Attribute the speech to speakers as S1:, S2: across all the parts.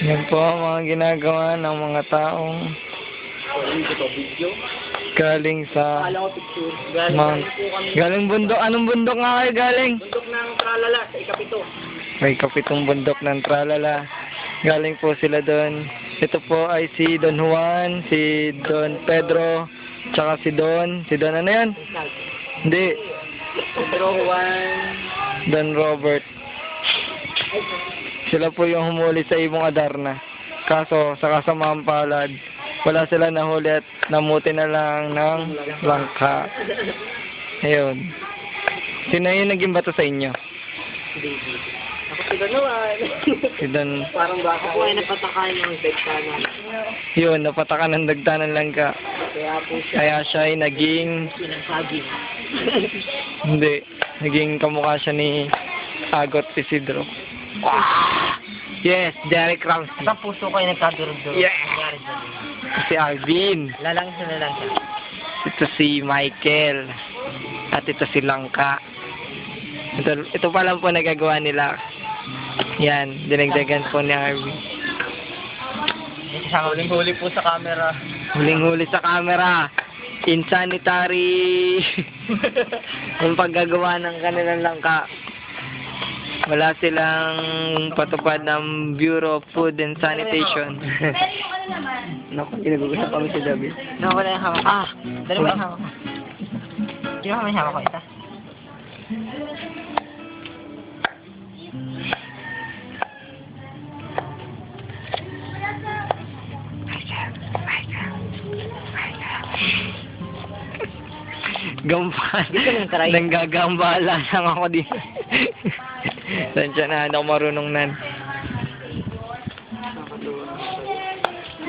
S1: Yan po ang mga ginagawa ng mga taong galing sa galing bundok. Anong bundok nga kayo galing?
S2: Bundok ng Tralala sa ikapito.
S1: May kapitong bundok ng Tralala. Galing po sila doon. Ito po ay si Don Juan, si Don Pedro, tsaka si Don. Si Don ano yan? Hindi.
S2: Pedro Juan.
S1: Don Robert. Sila po yung humuli sa Ibong Adarna. Kaso, sa kasamaang palad, wala sila nahuli at namuti na lang ng langka. Ayun. Sino yung naging bato sa inyo?
S2: Ako si Don Juan.
S1: Si Don.
S2: Parang baka po ay napatakan ng dagtanan.
S1: Yun, napatakan ng dagtanan langka.
S2: Kaya po siya.
S1: Kaya siya ay naging...
S2: Pinagsaging.
S1: Hindi. Naging kamukha siya ni Agot Isidro. Yes, Derek Rams.
S2: Sa puso ko ay nagkadurog-durog.
S1: Yeah.
S2: Nangyari dyan.
S1: Si Alvin.
S2: Lalang siya.
S1: Ito si Michael. At ito si Langka. Ito pa lang po nagagawa nila. Yan, dinagdagan po ni Arvin.
S2: Huling-huli po sa camera.
S1: Huling-huli sa camera. Insanitary. Ang paggagawa ng kanilang langka. Wala silang patupad ng Bureau of Food and Sanitation.
S3: Pero yung ano naman?
S1: Naku, ginag-usap kami si David.
S2: Wala yung hawak ko. Dali mo yung hawak ko. Kinuha mo yung hawak ko isa.
S1: Gambal. Nanggagambala lang ako dito. Tansya na, hindi ako marunong nan.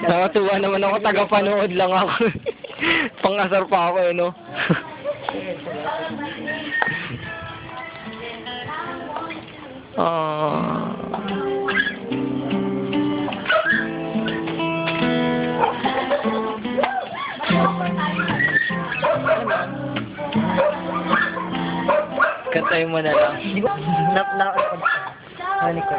S1: Nakatuwa naman ako, taga-panood lang ako. Pangasar pa ako, no? Kantay mo na lang.
S2: Nap-nap. Ano ko?